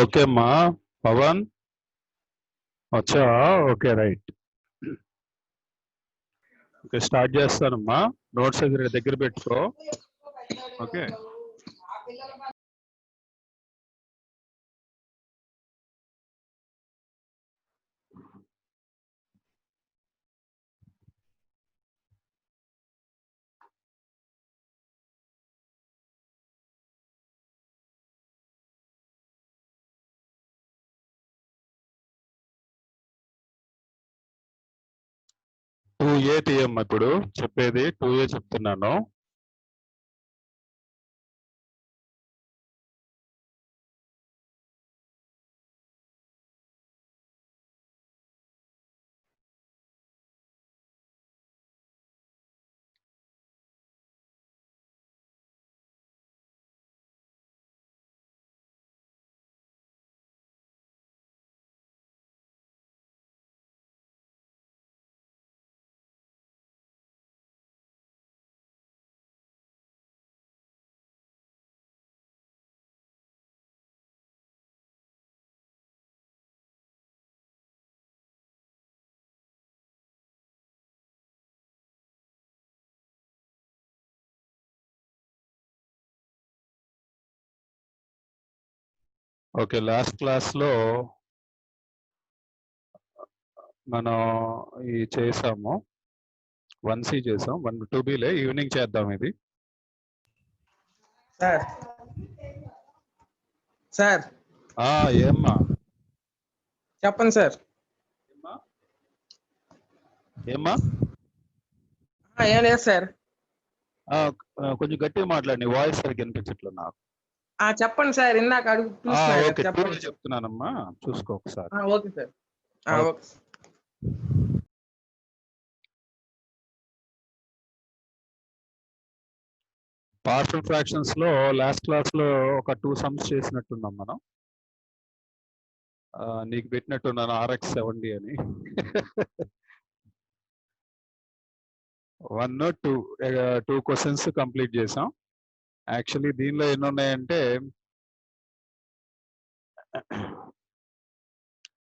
Okay అమ్మా పవన్ వచ్చా okay right okay start చేస్తానమ్మా నోట్స్ దగ్గర పెట్టుకో ఓకే టూ ఏ తీయమ్మా ఇప్పుడు చెప్పేది 2A చెప్తున్నాను ఓకే లాస్ట్ క్లాస్ లో మనం ఈ చేసాము 1C చేసాం 2Bలే ఈవినింగ్ చేద్దాం ఇది సార్ సార్ ఏమ్మా చెప్పండి సార్ ఏమ్మా ఏం లేదు సార్ కొంచెం గట్టిగా మాట్లాడి వాయిస్ సరిగ్గా వినిపించట్లేదు నాకు చెప్పండి సార్ ఇందాక అడుగు ఓకే చెప్తున్నానమ్మా చూసుకో ఒకసారి okay sir okay partial fractions లో లాస్ట్ క్లాస్ లో ఒక 2 సమ్స్ చేసినట్టున్నాం మనం నీకు పెట్టినట్టున్నాను RX 70 అని 2 క్వశ్చన్స్ కంప్లీట్ చేసాం యాక్చువల్లీ దీనిలో ఎన్ని ఉన్నాయంటే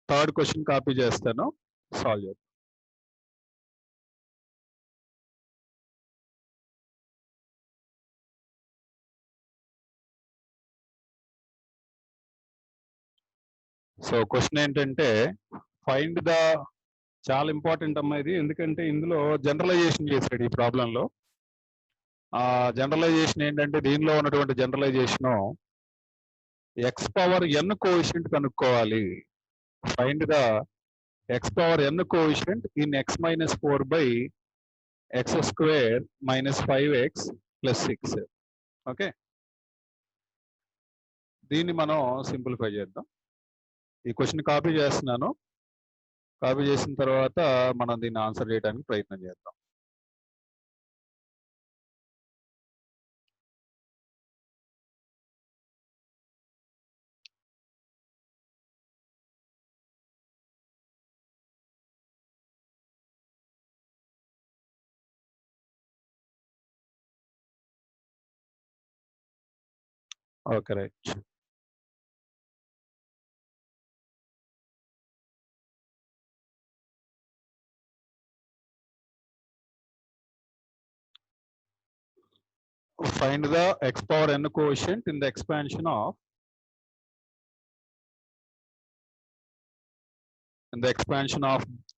3rd క్వశ్చన్ కాపీ చేస్తాను సాల్వ్ చేద్దాం సో క్వశ్చన్ ఏంటంటే ఫైండ్ ద చాలా ఇంపార్టెంట్ అమ్మా ఇది ఎందుకంటే ఇందులో జనరలైజేషన్ చేశాడు ఈ ప్రాబ్లంలో జనరలైజేషన్ ఏంటంటే దీనిలో ఉన్నటువంటి generalisation x power n coefficient కనుక్కోవాలి find the x power n coefficient in x - 4 by x² - 5x + 6 okay దీన్ని మనం సింప్లిఫై చేద్దాం ఈ క్వశ్చన్ కాపీ చేస్తున్నాను కాపీ చేసిన తర్వాత మనం దీన్ని ఆన్సర్ చేయడానికి ప్రయత్నం చేద్దాం okay right find the x power n coefficient in the expansion of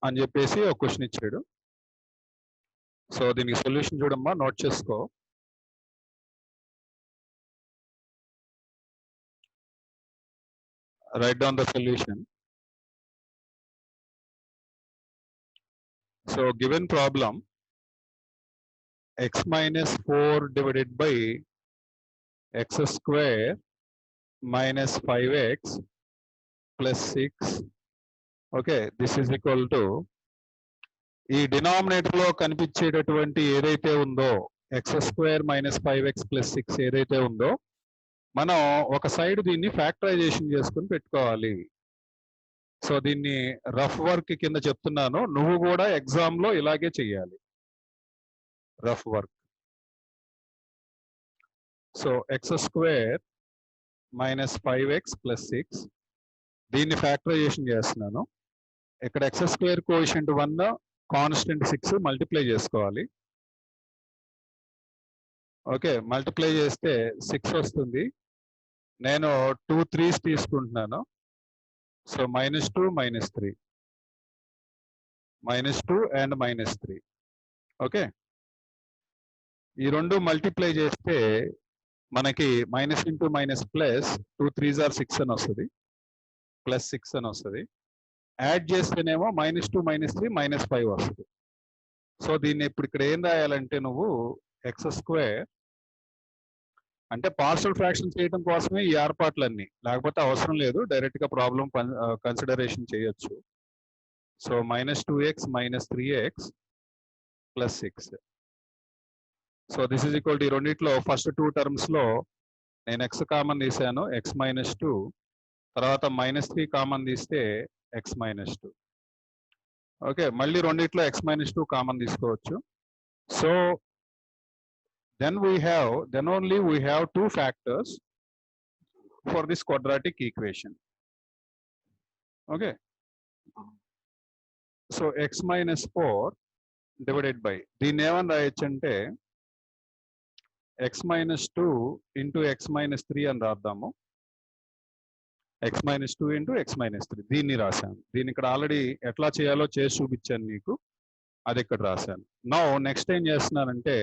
అని చెప్పేసి ఒక క్వశ్చన్ ఇచ్చాడు సో దీనికి సొల్యూషన్ చూడమ్మా నోట్ చేసుకో right down the solution so given problem x - 4 divided by x² - 5x plus 6 okay this is equal to ఈ denominator లో కనిపించేటటువంటి ఏదైతే ఉందో x² - 5x + 6 ఏదైతే ఉందో మనం ఒక సైడ్ దీన్ని ఫ్యాక్టరైజేషన్ చేసుకుని పెట్టుకోవాలి సో దీన్ని రఫ్ వర్క్ కింద చెప్తున్నాను నువ్వు కూడా ఎగ్జామ్ లో ఇలాగే చెయ్యాలి rough work so X square minus 5x plus 6 దీన్ని ఫ్యాక్టరైజేషన్ చేస్తున్నాను. ఇక్కడ X square coefficient 1 constant 6 multiply చేసుకోవాలి. ఓకే, మల్టిప్లై చేస్తే 6 వస్తుంది. నేను 2 3s తీసుకుంటున్నాను. So -2 -3 -2 and -3. ఓకే, ఈ రెండు మల్టిప్లై చేస్తే మనకి minus into minus plus 2 3s are 6 అని వస్తుంది, ప్లస్ 6 అని వస్తుంది. యాడ్ చేస్తేనేమో -2 -3 -5 వస్తుంది. సో దీన్ని ఇప్పుడు ఇక్కడ ఏం రాయాలంటే నువ్వు ఎక్స్ స్క్వేర్ అంటే పార్షల్ ఫ్రాక్షన్ చేయడం కోసమే ఈ ఏర్పాట్లన్నీ, లేకపోతే అవసరం లేదు, డైరెక్ట్ గా ప్రాబ్లం కన్సిడరేషన్ చేయొచ్చు. So -2x -3x plus 6. So this is equal to ఈ రెండిట్లో ఫస్ట్ 2 టర్మ్స్ లో నేను ఎక్స్ కామన్ తీసాను, x -2, తర్వాత -3 కామన్ తీస్తే x -2. ఓకే, మళ్ళీ రెండిట్లో x -2 కామన్ తీసుకోవచ్చు. So then only we have two factors for this quadratic equation. Okay, so x -4 divided by దీన్ని ఏమని రాయొచ్చు అంటే x -2 into x -3 అని రాద్దాము. x -2 into x -3 దీన్ని రాశాను. దీన్ని ఇక్కడ ఆల్రెడీ ఎట్లా చేయాలో చేసి చూపించాను మీకు, అది ఇక్కడ రాశాను. నౌ నెక్స్ట్ ఏం చేస్తున్నానంటే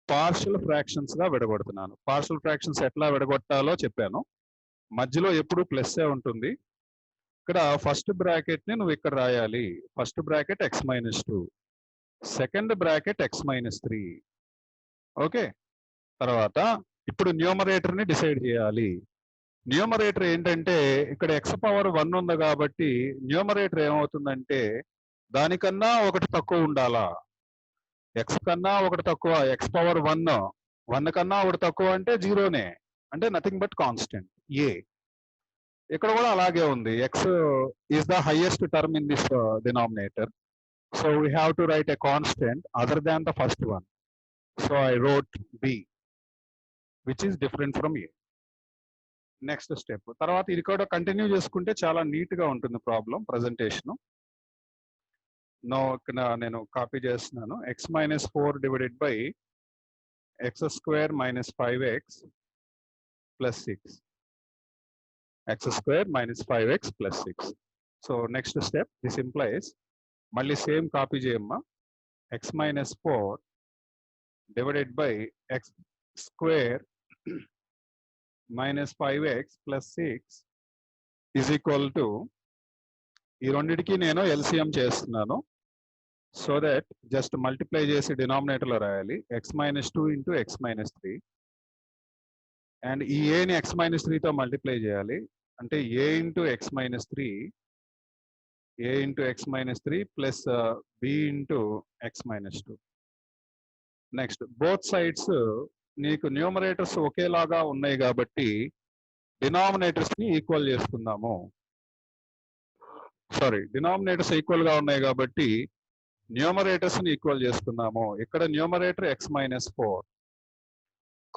పార్షల్ ఫ్రాక్షన్స్ గా విడగొడుతున్నాను. పార్షల్ ఫ్రాక్షన్స్ ఎట్లా విడగొట్టాలో చెప్పాను. మధ్యలో ఎప్పుడు ప్లస్ ఏ ఉంటుంది. ఇక్కడ ఫస్ట్ బ్రాకెట్ ని నువ్వు ఇక్కడ రాయాలి. First bracket x -2, second bracket x -3. Okay, తర్వాత ఇప్పుడు న్యూమరేటర్ ని డిసైడ్ చేయాలి. న్యూమరేటర్ ఏంటంటే ఇక్కడ x పవర్ 1 ఉంది కాబట్టి న్యూమరేటర్ ఏమవుతుందంటే దానికన్నా ఒకటి తక్కువ ఉండాలా. ఎక్స్ కన్నా ఒకటి తక్కువ, ఎక్స్ పవర్ 1 కన్నా ఒకటి తక్కువ అంటే జీరోనే, అంటే నథింగ్ బట్ కాన్స్టెంట్ ఏ. ఇక్కడ కూడా అలాగే ఉంది, x is the highest term in this denominator. So we have to write a constant other than the first one. So I wrote B which is different from A. Next step తర్వాత ఇది కూడా continue చేసుకుంటే చాలా neat గా ఉంటుంది problem presentation. No ఇక్కడ నేను copy చేస్తున్నాను. x -4 divided by x square -5x plus 6. x square -5x plus 6. So next step this implies, మళ్ళీ సేమ్ కాపీ చేయమ్మా. x -4 divided by x square -5x plus 6 is equal to ఈ రెండిటికి నేను LCM చేస్తున్నాను. So that just multiply చేసి denominator లో రాయాలి. x -2 into x -3 and ఈ a ని x -3 తో మల్టిప్లై చేయాలి. అంటే a into x -3 plus b into x -2. Next both sides నీకు న్యూమరేటర్స్ ఒకేలాగా ఉన్నాయి కాబట్టి డినామినేటర్స్ ని ఈక్వల్ చేసుకుందాము. డినామినేటర్స్ ఈక్వల్ గా ఉన్నాయి కాబట్టి న్యూమరేటర్స్ ని ఈక్వల్ చేసుకుందాము. ఇక్కడ న్యూమరేటర్ x -4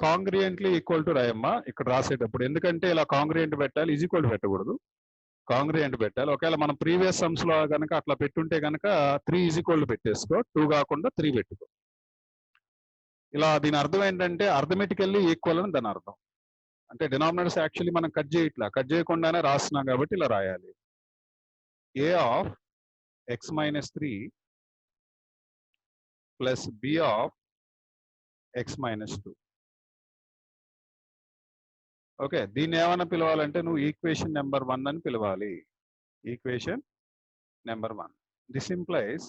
కాంగ్రియంట్లీ ఈక్వల్ టు రాయమ్మా ఇక్కడ రాసేటప్పుడు. ఎందుకంటే ఇలా కాంగ్రియంట్ పెట్టాలి, ఈజ్ ఈక్వల్ పెట్టకూడదు, కాంగ్రియంట్ పెట్టాలి. ఒకవేళ మనం ప్రీవియస్ సమ్స్ లో కనుక అట్లా పెట్టుంటే కనుక 3 ఈజ్ ఈక్వల్ పెట్టేసుకో, 2 కాకుండా 3 పెట్టుకో. ఇలా దీని అర్థం ఏంటంటే అర్థమెటికల్లీ ఈక్వల్ అని దాని అర్థం. అంటే డినామినేటర్స్ యాక్చువల్లీ మనం కట్ చేయకుండానే రాస్తున్నాం కాబట్టి ఇలా రాయాలి. a of x -3 plus b of x -2. Okay, దీన్ని ఏమైనా పిలవాలంటే నువ్వు ఈక్వేషన్ నెంబర్ 1 అని పిలవాలి. Equation number 1. This implies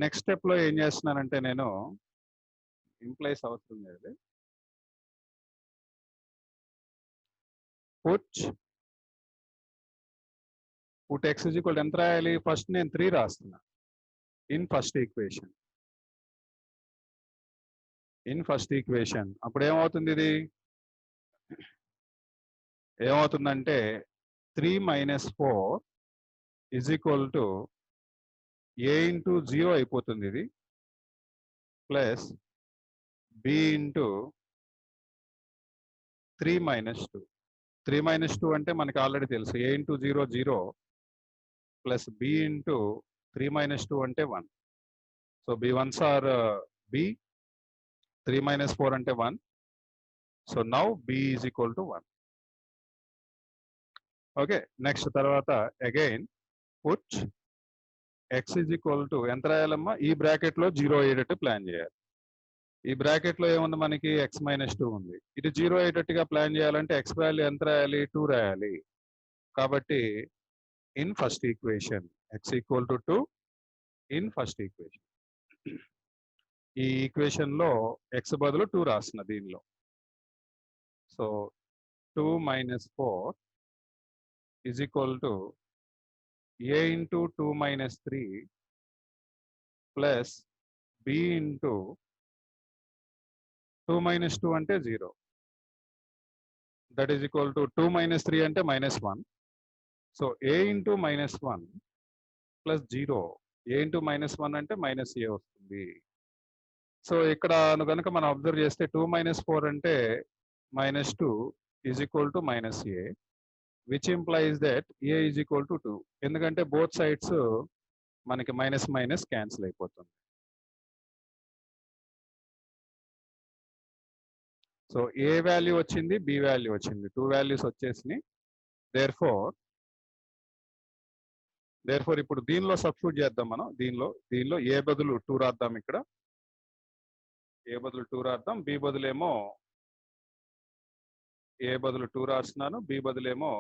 next step లో ఏం చేస్తున్నానంటే నేను ఇంప్లైస్ అవసరం లేదు, put x is equal to ఎంత రాయాలి. ఫస్ట్ నేను 3 రాస్తున్నా ఇన్ ఫస్ట్ ఈక్వేషన్. అప్పుడు ఏమవుతుంది, ఇది ఏమవుతుందంటే 3 - 4 is equal to a into 0 అయిపోతుంది. ఇది plus B into 3 minus 2. 3 minus 2 అంటే మనకి ఆల్రెడీ తెలుసు, a into 0 0 plus B into 3 minus 2 అంటే 1. So B once are B, 3 minus 4 అంటే 1. So now B is equal to 1. Okay, next తర్వాత again put x is equal to ఎంత రాయాలమ్మా, ఈ bracket లో 0 అయ్యేటట్టు ప్లాన్ చేయాలి. ఈ బ్రాకెట్ లో ఏముంది మనకి, ఎక్స్ మైనస్ 2 ఉంది. ఇది 0 అయ్యేటట్టుగా ప్లాన్ చేయాలంటే ఎక్స్ వాల్యూ ఎంత రాయాలి, 2 రాయాలి. కాబట్టి in first equation X equal to 2 in first equation. ఈ ఈక్వేషన్ లో ఎక్స్ బదులు 2 రాసిన దీనిలో. So 2 minus 4 is equal to a into 2 minus 3 plus b into 2 minus 2 అంటే 0. That is equal to 2 minus 3 అంటే minus 1. So a into minus 1 plus 0. a into minus 1 అంటే minus a వస్తుంది. So ఇక్కడ కనుక మనం అబ్జర్వ్ చేస్తే 2 మైనస్ 4 అంటే minus 2 is equal to minus a, which implies that a is equal to 2. ఎందుకంటే both sides మనకి మైనస్ మైనస్ క్యాన్సిల్ అయిపోతుంది. సో ఏ వాల్యూ వచ్చింది, బి వాల్యూ వచ్చింది, 2 వాల్యూస్ వచ్చేసినాయి. దేర్ ఫోర్ ఇప్పుడు దీనిలో సబ్స్టిట్యూట్ చేద్దాం మనం. దీనిలో ఏ బదులు 2 రాద్దాం. ఇక్కడ ఏ బదులు 2 రాద్దాం, బి బదులేమో ఏ బదులు 2 రాస్తున్నాను, బి బదులేమో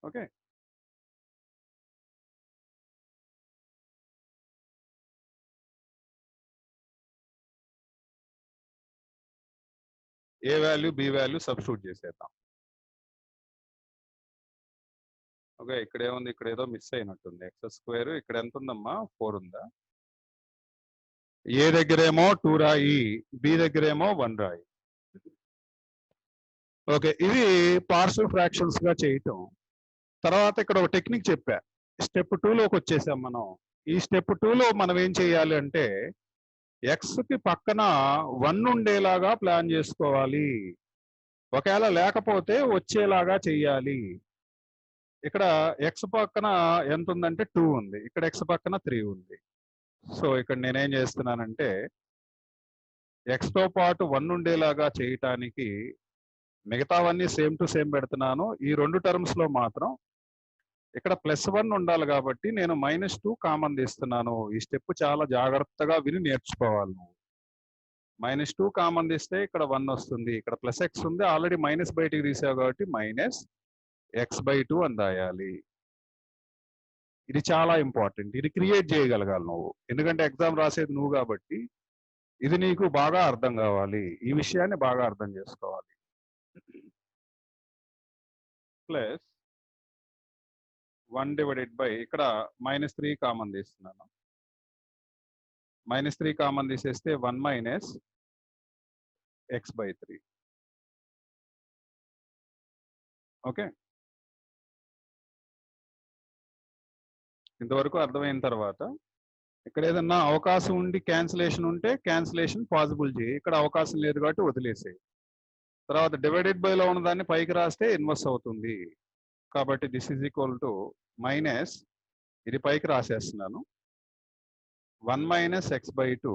ఓకే. ఏ వాల్యూ బి వాల్యూ సబ్స్టిట్యూట్ చేసేద్దాం. ఓకే, ఇక్కడ ఏముంది, ఇక్కడ ఏదో మిస్ అయినట్టుంది. ఎక్స్ స్క్వేర్ ఇక్కడ ఎంత ఉందమ్మా, 4 ఉందా. ఏ దగ్గరేమో 2 రాయి, బి దగ్గరేమో 1 రాయి. ఓకే, ఇది పార్షల్ ఫ్రాక్షన్స్ గా చేయటం. తర్వాత ఇక్కడ ఒక టెక్నిక్ చెప్పా, స్టెప్ 2లోకి వచ్చేసాం మనం. ఈ స్టెప్ 2లో మనం ఏం చేయాలి అంటే ఎక్స్ కి పక్కన 1 ఉండేలాగా ప్లాన్ చేసుకోవాలి. ఒకవేళ లేకపోతే వచ్చేలాగా చెయ్యాలి. ఇక్కడ ఎక్స్ పక్కన ఎంత ఉందంటే 2 ఉంది, ఇక్కడ ఎక్స్ పక్కన 3 ఉంది. సో ఇక్కడ నేనేం చేస్తున్నానంటే ఎక్స్ తో పాటు 1 ఉండేలాగా చేయటానికి మిగతావన్నీ సేమ్ టు సేమ్ పెడుతున్నాను. ఈ 2 టర్మ్స్ లో మాత్రం ఇక్కడ +1 ఉండాలి కాబట్టి నేను -2 కామన్ తీస్తున్నాను. ఈ స్టెప్ చాలా జాగ్రత్తగా విని నేర్చుకోవాలి నువ్వు. -2 కామన్ తీస్తే ఇక్కడ 1 వస్తుంది, ఇక్కడ +x ఉంది, ఆల్రెడీ మైనస్ బయటికి తీసావు కాబట్టి -x/2 అని రాయాలి. ఇది చాలా ఇంపార్టెంట్, ఇది క్రియేట్ చేయగలగాలి నువ్వు, ఎందుకంటే ఎగ్జామ్ రాసేది నువ్వు కాబట్టి ఇది నీకు బాగా అర్థం కావాలి. ఈ విషయాన్ని బాగా అర్థం చేసుకోవాలి. ప్లస్ 1 డివైడెడ్ బై ఇక్కడ -3 కామన్ తీస్తున్నాను. -3 కామన్ తీసేస్తే 1 - x/3. ఓకే, ఇంతవరకు అర్థమైన తర్వాత ఇక్కడ ఏదన్నా అవకాశం ఉండి క్యాన్సిలేషన్ ఉంటే క్యాన్సిలేషన్ పాసిబుల్ చేయి. ఇక్కడ అవకాశం లేదు కాబట్టి వదిలేసేయి. తర్వాత డివైడెడ్ బై లో ఉన్న దాన్ని పైకి రాస్తే ఇన్వర్స్ అవుతుంది. కాబట్టి this is equal to minus, ఇది పైకి రాసేస్తున్నాను, 1 - x/2,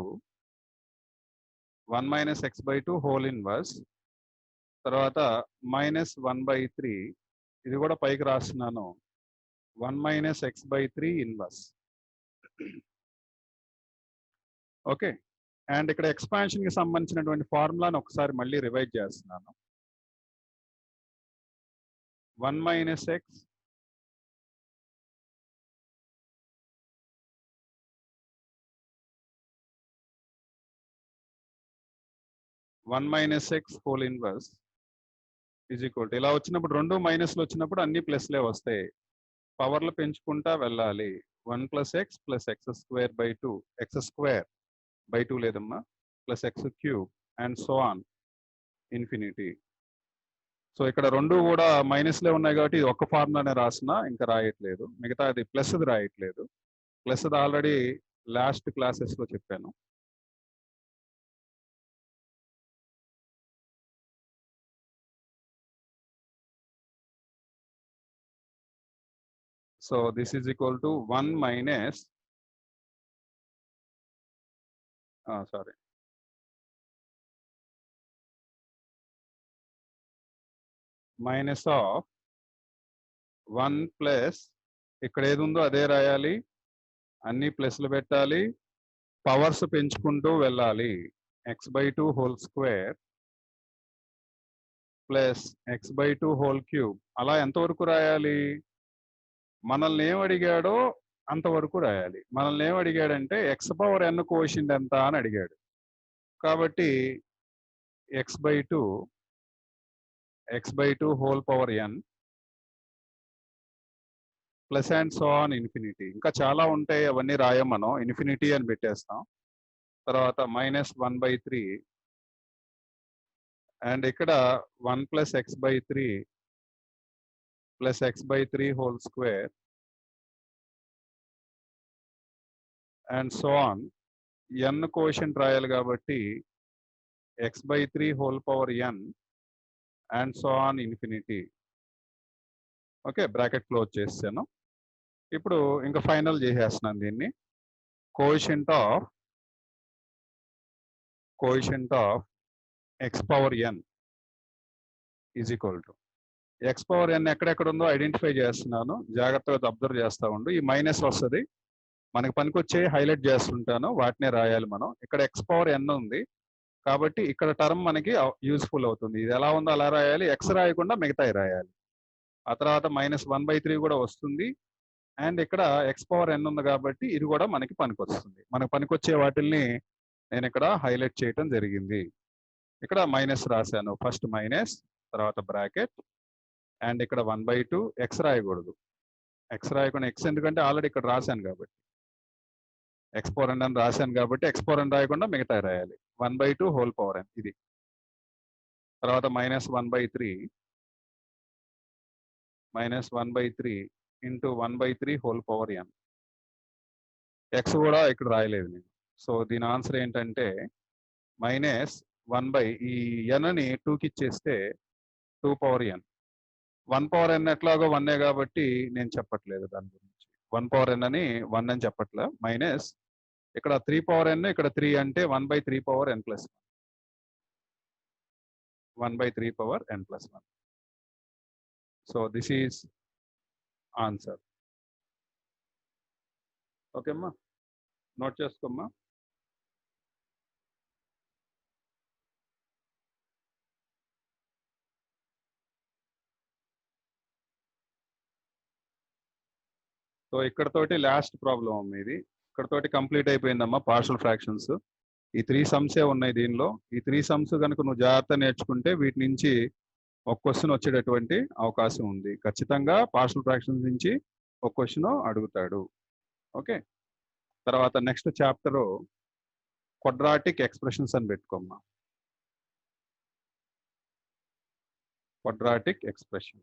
1 - x/2 హోల్ ఇన్వర్స్. తర్వాత -1/3, ఇది కూడా పైకి రాస్తున్నాను, 1 - x/3 ఇన్వర్స్. ఓకే, అండ్ ఇక్కడ ఎక్స్పాన్షన్ కి సంబంధించినటువంటి ఫార్ములాను ఒకసారి మళ్ళీ రివైజ్ చేస్తున్నాను. 1 - x whole inverse is equal to, ఇలా వచ్చినప్పుడు 2 మైనస్లు వచ్చినప్పుడు అన్ని ప్లస్లే వస్తాయి. పవర్లు పెంచుకుంటా వెళ్ళాలి. 1 + x + x² x² లేదమ్మా, +x³ and so on. Infinity. So ఇక్కడ రెండు కూడా మైనస్లే ఉన్నాయి కాబట్టి ఇది ఒక్క ఫార్ములానే రాసినా ఇంకా రాయట్లేదు, మిగతా అది ప్లస్ది రాయట్లేదు. ప్లస్ది ఆల్రెడీ లాస్ట్ క్లాసెస్లో చెప్పాను. So this is equal to 1 minus sorry minus of 1 plus ఇక్కడ ఏది ఉందో అదే రాయాలి, అన్ని ప్లస్లు పెట్టాలి, పవర్స్ పెంచుకుంటూ వెళ్ళాలి. x/2 whole square plus x/2 whole cube. అలా ఎంతవరకు రాయాలి? మనల్ని ఏం అడిగాడో అంతవరకు రాయాలి. మనల్ని ఏం అడిగాడంటే x⁴n కోషియంట్ ఎంత అని అడిగాడు. కాబట్టి x/2 whole power n plus and so on infinity. ఇంకా చాలా ఉంటాయి, అవన్నీ రాయం, మనం ఇన్ఫినిటీ అని పెట్టేస్తాం. తర్వాత -1/3 అండ్ ఇక్కడ 1 plus x/3 plus x/3 whole square and so on. n quotient రాయాలి కాబట్టి x/3 whole power n and so on infinity. Okay, bracket close చేస్తాను. ఇప్పుడు ఇంకా ఫైనల్ చేసేస్తున్నాను దీన్ని. Quotient of x⁴n is equal to x⁴n ఎక్కడెక్కడ ఉందో ఐడెంటిఫై చేస్తున్నాను, జాగ్రత్తగా అబ్జర్వ్ చేస్తూ ఉండు. ఈ మైనస్ వస్తుంది, మనకి పనికొచ్చే హైలైట్ చేస్తుంటాను, వాటినే రాయాలి మనం. ఇక్కడ x⁴n ఉంది కాబట్టి ఇక్కడ టర్మ్ మనకి యూస్ఫుల్ అవుతుంది. ఇది ఎలా ఉందో అలా రాయాలి, x రాయకుండా మిగతాయి రాయాలి. ఆ తర్వాత -1/3 కూడా వస్తుంది, అండ్ ఇక్కడ x⁴n ఉంది కాబట్టి ఇది కూడా మనకి పనికొస్తుంది. మనకు పనికొచ్చే వాటిల్ని నేను ఇక్కడ హైలైట్ చేయటం జరిగింది. ఇక్కడ మైనస్ రాశాను, ఫస్ట్ మైనస్, తర్వాత బ్రాకెట్, అండ్ ఇక్కడ 1/2. x రాయకూడదు, x రాయకుండా, x ఎందుకంటే ఆల్రెడీ ఇక్కడ రాశాను కాబట్టి, x⁴n అని రాశాను కాబట్టి x⁴n రాయకుండా మిగతా రాయాలి. 1/2 హోల్ పవర్ n ఇది. తర్వాత -1/3 into 1/3 whole power n. x కూడా ఇక్కడ రాయలేదు నేను. సో దీని ఆన్సర్ ఏంటంటే -1 ఈ n-ని 2కి ఇచ్చేస్తే 2 పవర్ n. 1 పవర్ n ఎట్లాగో 1 కాబట్టి నేను చెప్పట్లేదు దాని గురించి. 1 పవర్ n అని 1 అని చెప్పట్లే. మైనస్ ఇక్కడ 3 పవర్ n, ఇక్కడ 3 అంటే 1/3 power n plus 1/3 power n plus 1. So this is answer. Okay అమ్మా, నోట్ చేసుకోమ్మా. సో ఇక్కడతోటి లాస్ట్ ప్రాబ్లం అమ్మ ఇది. ఇక్కడతోటి కంప్లీట్ అయిపోయిందమ్మా పార్షల్ ఫ్రాక్షన్స్. ఈ 3 సమ్సే ఉన్నాయి దీనిలో. ఈ 3 సమ్స్ కనుక నువ్వు జాగ్రత్త నేర్చుకుంటే వీటి నుంచి ఒక క్వశ్చన్ వచ్చేటటువంటి అవకాశం ఉంది. ఖచ్చితంగా పార్షల్ ఫ్రాక్షన్స్ నుంచి ఒక క్వశ్చన్ అడుగుతాడు. ఓకే, తర్వాత నెక్స్ట్ చాప్టర్ క్వాడ్రాటిక్ ఎక్స్ప్రెషన్స్ అని పెట్టుకోమ్మా. Quadratic expression.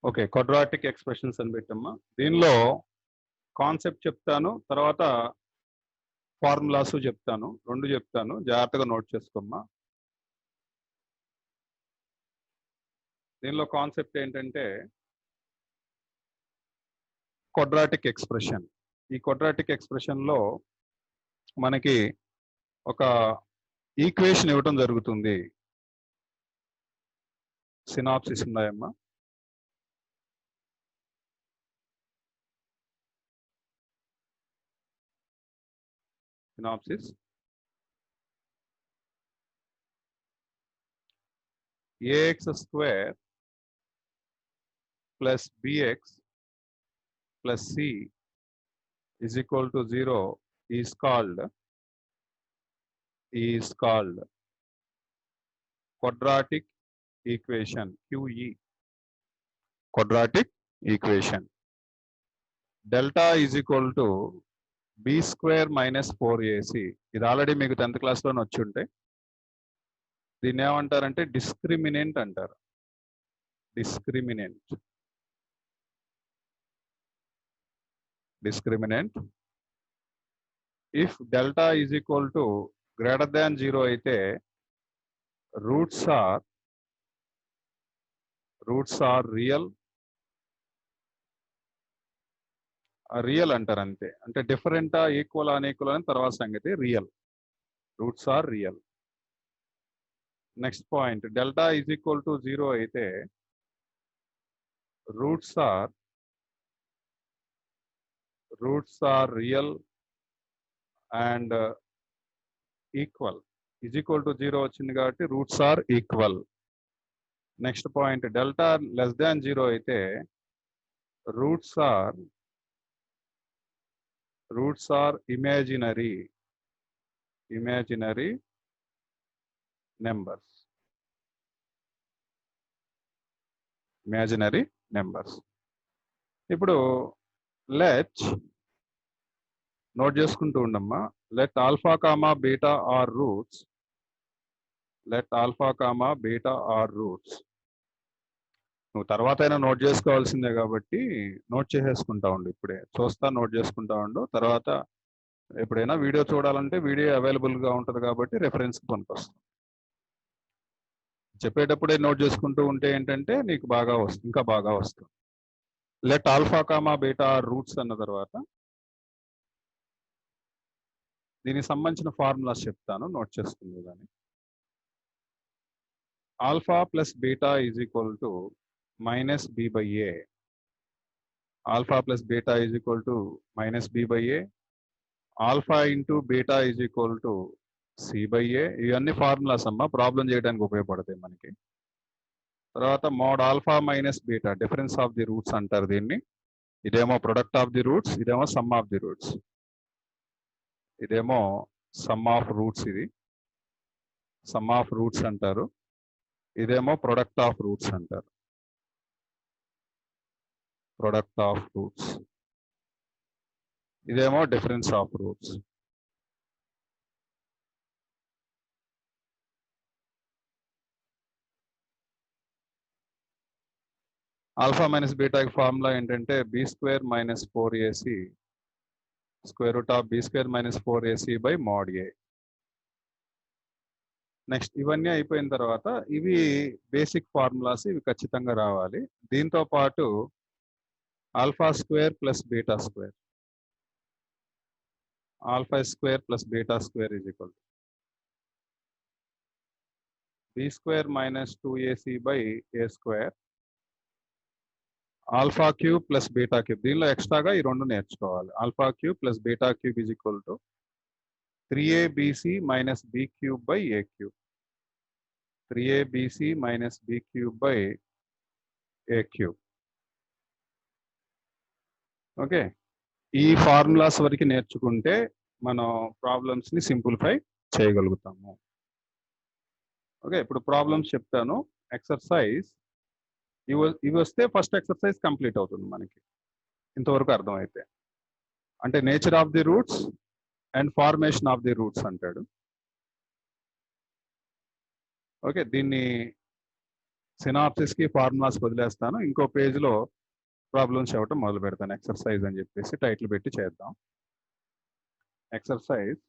Okay, quadratic expressions అని పెట్టమ్మా. దీనిలో కాన్సెప్ట్ చెప్తాను, తర్వాత ఫార్ములాస్ చెప్తాను, రెండు చెప్తాను, జాగ్రత్తగా నోట్ చేసుకోమ్మా. దీనిలో కాన్సెప్ట్ ఏంటంటే క్వాడ్రాటిక్ ఎక్స్ప్రెషన్. ఈ క్వాడ్రాటిక్ ఎక్స్ప్రెషన్ లో మనకి ఒక ఈక్వేషన్ ఇవ్వటం జరుగుతుంది. సినాప్సిస్ ఉన్నాయమ్మా? Synopsis ax square plus bx plus c is equal to 0 is called quadratic equation, QE, quadratic equation. Delta is equal to b square minus 4ac. ఇది already మీకు 10th క్లాస్లో వచ్చి ఉంటే దీన్ని ఏమంటారంటే డిస్క్రిమినెంట్ అంటారు. Discriminant. If delta is equal to greater than 0 అయితే roots are real అంటారు అంతే. అంటే డిఫరెంటా, ఈక్వల్ అన్ఈక్వల్ అని తర్వాత సంగతి. Roots are real. Next point, delta is equal to 0 అయితే roots are real and equal. Is equal to 0 వచ్చింది కాబట్టి roots are equal. Next point, delta less than 0 అయితే రూట్స్ ఆర్ ఇమాజినరీ నెంబర్స్. ఇప్పుడు let note చేసుకుంటూ ఉండమ్మా. Let alpha comma beta are roots. నువ్వు తర్వాత అయినా నోట్ చేసుకోవాల్సిందే కాబట్టి నోట్ చేసేసుకుంటా ఉండు. ఇప్పుడే చూస్తా, నోట్ చేసుకుంటా ఉండు. తర్వాత ఎప్పుడైనా వీడియో చూడాలంటే వీడియో అవైలబుల్గా ఉంటుంది కాబట్టి రెఫరెన్స్కి పనికొస్తుంది. చెప్పేటప్పుడే నోట్ చేసుకుంటూ ఉంటే ఏంటంటే నీకు ఇంకా బాగా వస్తుంది. Let alpha comma beta are roots అన్న తర్వాత దీనికి సంబంధించిన ఫార్ములాస్ చెప్తాను, నోట్ చేసుకుంది దాన్ని. Alpha plus beta is equal to minus b by a. Alpha plus beta is equal to minus b by a. Alpha into beta is equal to c by a. ఇవన్నీ formulas అమ్మా, problem చేయడానికి ఉపయోగపడతాయి మనకి. తర్వాత mod alpha minus beta, difference of the roots అంటారు దీన్ని. ఇదేమో product of the roots, ఇదేమో సమ్ ఆఫ్ ది రూట్స్. ఇదేమో సమ్ ఆఫ్ రూట్స్, ఇది సమ్ ఆఫ్ రూట్స్ అంటారు. ఇదేమో ప్రొడక్ట్ ఆఫ్ రూట్స్ అంటారు. ఇదేమో difference of roots. Alpha minus బీటాకి ఫార్ములా ఏంటంటే B square minus 4ac square root of B square minus 4ac by mod A. Next ఇవన్నీ అయిపోయిన తర్వాత ఇవి బేసిక్ ఫార్ములాస్, ఇవి ఖచ్చితంగా రావాలి. దీంతో పాటు alpha square plus beta square, alpha square plus beta square is equal to B square minus 2ac by A square, alpha cube plus beta cube. దీనిలో ఎక్స్ట్రాగా ఈ రెండు నేర్చుకోవాలి. Alpha cube plus beta cube is equal to 3abc minus B cube by A cube. 3abc minus B cube by A cube. Okay, ఈ formulas వరకు నేర్చుకుంటే మనం ప్రాబ్లమ్స్ని సింప్లిఫై చేయగలుగుతాము. ఓకే, ఇప్పుడు ప్రాబ్లమ్స్ చెప్తాను. ఎక్సర్సైజ్ ఇవి వస్తే ఫస్ట్ ఎక్సర్సైజ్ కంప్లీట్ అవుతుంది మనకి, ఇంతవరకు అర్థమైతే. అంటే nature of the roots and formation of the roots అంటాడు. ఓకే, దీన్ని సినాప్సిస్కి ఫార్ములాస్ వదిలేస్తాను. ఇంకో పేజ్లో ప్రాబ్లమ్స్ చెప్పడం మొదలు పెడతాను. ఎక్సర్సైజ్ అని చెప్పేసి టైటిల్ పెట్టి చేద్దాం. ఎక్సర్సైజ్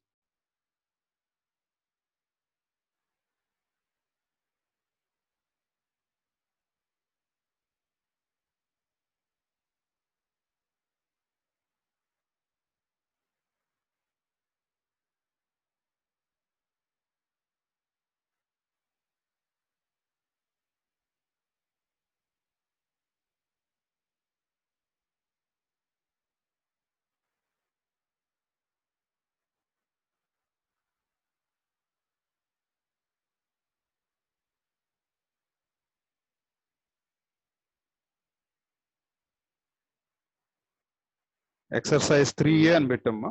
ఎక్సర్సైజ్ 3A అని పెట్టమ్మా.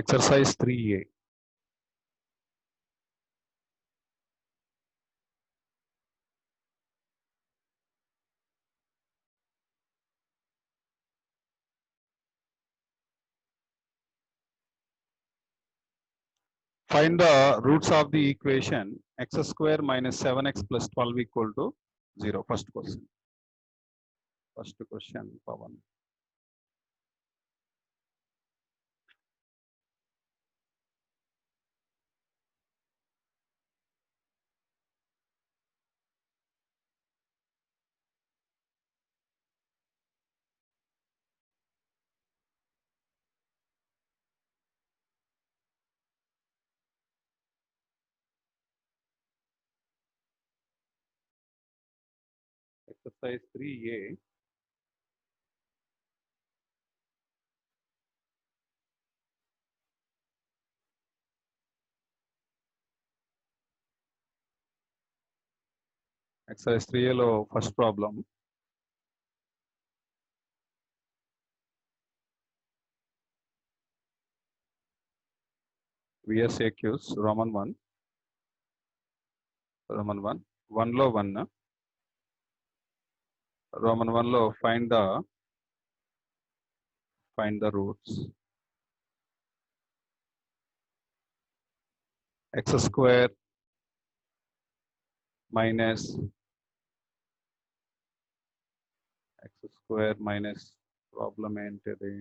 Exercise 3A. Find the roots of the equation x square minus 7x plus 12 equal to 0. First question. Pawan. Exercise 3A. Exercise 3A లో first problem. VSAQs Roman 1. 1 లో 1. Roman 1 లో find the roots. X square minus problem ఏంటిది?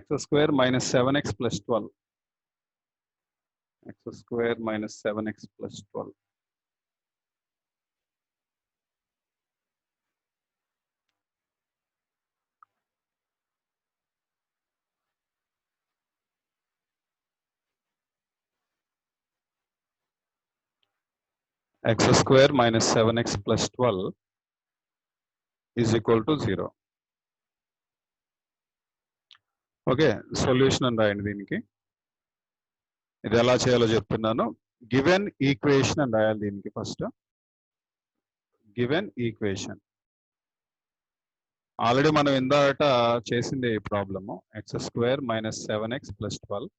X square minus 7x plus 12. X square minus 7x plus 12. X square minus 7x plus 12 is equal to 0. Okay, solution అని రాయండి దీనికి. ఇది ఎలా చేయాలో చెప్తున్నాను. గివెన్ ఈక్వేషన్ అని రాయాలి దీనికి. ఫస్ట్ గివెన్ ఈక్వేషన్ ఆల్రెడీ మనం ఇందాక చేసింది ఈ problem. X square minus 7x plus 12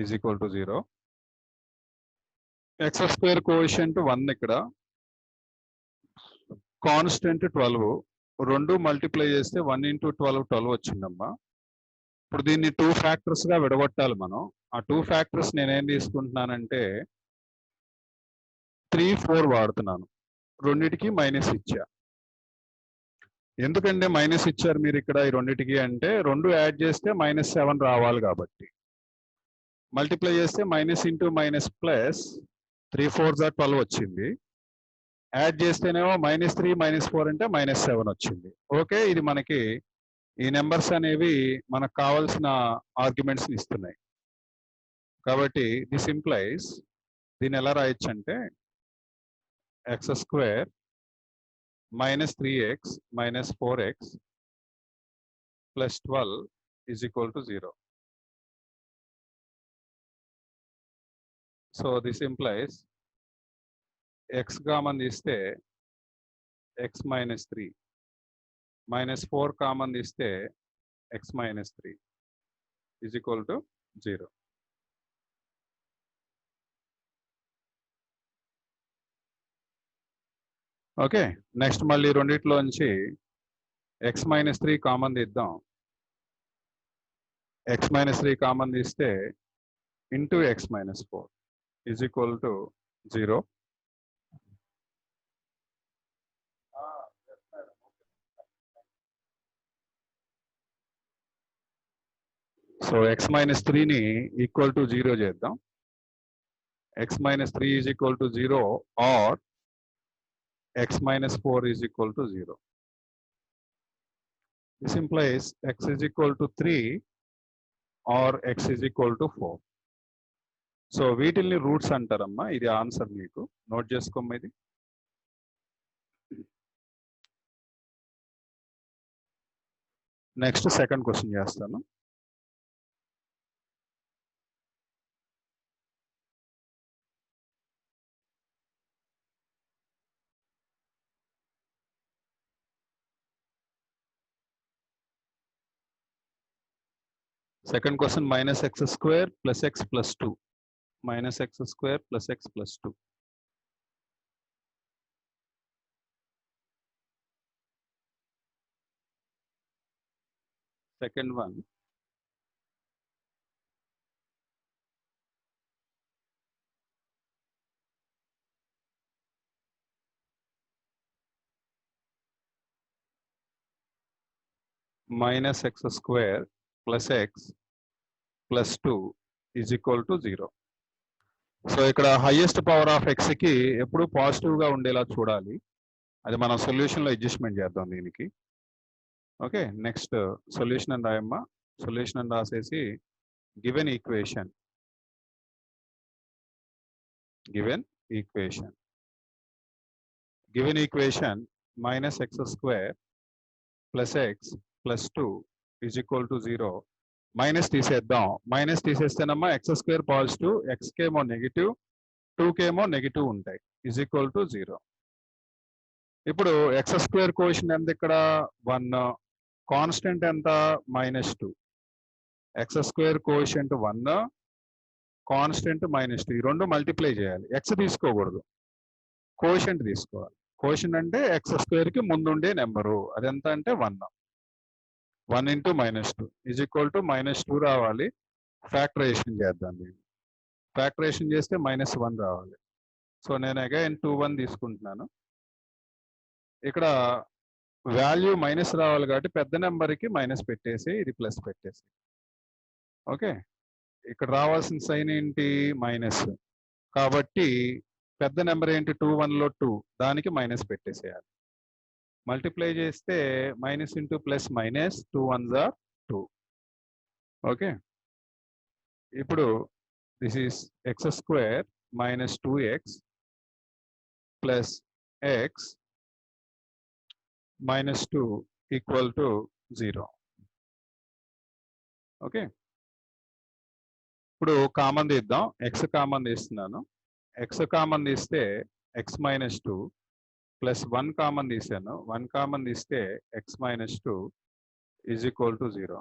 is equal to 0. X square coefficient 1 ఇక్కడ, కాన్స్టెంట్ 12. 2 మల్టిప్లై చేస్తే 1 into 12 12 వచ్చిందమ్మా. ఇప్పుడు దీన్ని 2 ఫ్యాక్టర్స్ గా విడగొట్టాలి మనం. ఆ 2 ఫ్యాక్టర్స్ నేనేం తీసుకుంటున్నానంటే 3, 4 వాడుతున్నాను. రెండిటికి మైనస్ ఇచ్చా. ఎందుకంటే మైనస్ ఇచ్చారు మీరు ఇక్కడ ఈ రెండిటికి అంటే 2 యాడ్ చేస్తే -7 రావాలి కాబట్టి. మల్టిప్లై చేస్తే మైనస్ ఇంటూ మైనస్ ప్లస్ 3 4 12 వచ్చింది. యాడ్ చేస్తేనేమో -3 -4 అంటే -7 వచ్చింది. ఓకే, ఇది మనకి ఈ నెంబర్స్ అనేవి మనకు కావాల్సిన ఆర్గ్యుమెంట్స్ ఇస్తున్నాయి కాబట్టి దిస్ ఇంప్లైస్ దీన్ని ఎలా రాయొచ్చు అంటే X square minus 3x minus 4x plus 12 is equal to 0. So this implies x common iste x minus 3 minus 4 common iste x minus 3 is equal to 0. Okay, next మళ్ళీ రెండిట్లోంచి x minus 3 common తీద్దాం. x minus 3 common తీస్తే into x minus 4 is equal to 0. So x minus 3ని equal to 0 చేద్దాం. x minus 3 is equal to 0 or x minus 4 is equal to 0. This implies x is equal to 3 or x is equal to 4. So వీటిల్ని roots అంటారమ్మా. ఇది answer మీకు note చేసుకోమ్మా. ఇది next second question చేస్తాను. Second question minus x square plus x plus 2. Minus x square plus x plus 2. Second one minus x square plus x plus 2 is equal to 0. So ఇక్కడ highest power of X కి ఎప్పుడు positive గా ఉండేలా చూడాలి. అది మనం solution లో adjustment చేద్దాం దీనికి. ఓకే, నెక్స్ట్ సొల్యూషన్ అని రాయమ్మా. సొల్యూషన్ అని రాసేసి given equation minus x square plus x plus 2 is equal to 0. Minus తీసేద్దాం. మైనస్ తీసేస్తేనమ్మా ఎక్స్ స్క్వేర్ పాజిటివ్, ఎక్స్ కేమో నెగిటివ్, 2 కేమో నెగిటివ్ ఉంటాయి. Is equal to 0. ఇప్పుడు ఎక్స్ స్క్వేర్ కోఎఫిషియంట్ ఎంత ఇక్కడ 1, కాన్స్టెంట్ ఎంత -2. X square coefficient 1, constant -2. ఈ రెండు మల్టిప్లై చేయాలి. ఎక్స్ తీసుకోకూడదు, కోఎఫిషియంట్ తీసుకోవాలి. కోఎఫిషియంట్ అంటే ఎక్స్ స్క్వేర్ కి ముందుండే నెంబరు. అదెంత అంటే 1. 1 into -2 ఈజ్ ఈక్వల్ టు -2 రావాలి. ఫ్యాక్టరైజేషన్ చేద్దాం. దీన్ని ఫ్యాక్టరైజేషన్ చేస్తే -1 రావాలి. సో నేను అగైన్ 2 తీసుకుంటున్నాను. ఇక్కడ వాల్యూ మైనస్ రావాలి కాబట్టి పెద్ద నెంబర్కి మైనస్ పెట్టేసి ఇది ప్లస్ పెట్టేసి. ఓకే, ఇక్కడ రావాల్సిన సైన్ ఏంటి? మైనస్. కాబట్టి పెద్ద నెంబర్ ఏంటి? 2 1లో 2, దానికి మైనస్ పెట్టేసేయాలి. మల్టిప్లై చేస్తే minus into plus minus, 2 1s are 2. Okay, ఇప్పుడు this is x square minus 2x plus x minus 2 equal to 0. Okay, ఇప్పుడు కామన్ తీద్దాం. ఎక్స్ కామన్ తీస్తున్నాను. ఎక్స్ కామన్ తీస్తే ఎక్స్ మైనస్ 2 ప్లస్ 1 కామన్ తీసాను. 1 కామన్ తీస్తే x minus 2 is equal to 0.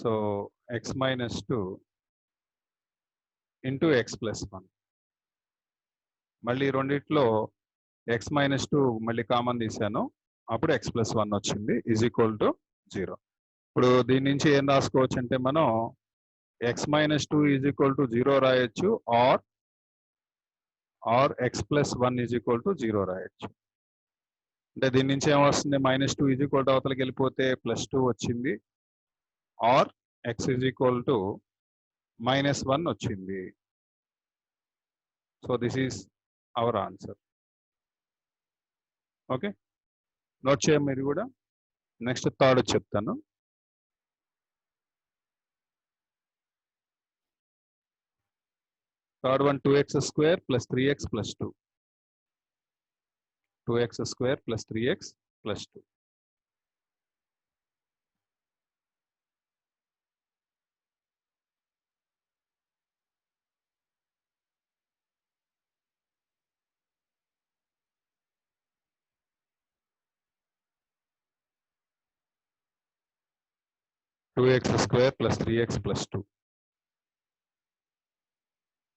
So x minus 2 into x plus 1. మళ్ళీ రెండిట్లో X minus 2 మళ్ళీ common తీసాను, అప్పుడు ఎక్స్ ప్లస్ 1 వచ్చింది, ఈజ్ ఈక్వల్ టు 0. ఇప్పుడు దీని నుంచి ఏం రాసుకోవచ్చు అంటే మనం x minus 2 is equal to 0 రాయొచ్చు, or x plus 1 is equal to 0 రాయొచ్చు. అంటే దీని నుంచి ఏమొస్తుంది? -2 ఈజ్ ఈక్వల్ టు అవతలకి వెళ్ళిపోతే +2 వచ్చింది, or x is equal to -1 వచ్చింది. So this is our answer. Okay, note చేయండి మీరు కూడా. నెక్స్ట్ థర్డ్ చెప్తాను. Third one 2x square plus 3x plus 2. 2x square plus 3x plus 2. x square plus 3x plus 2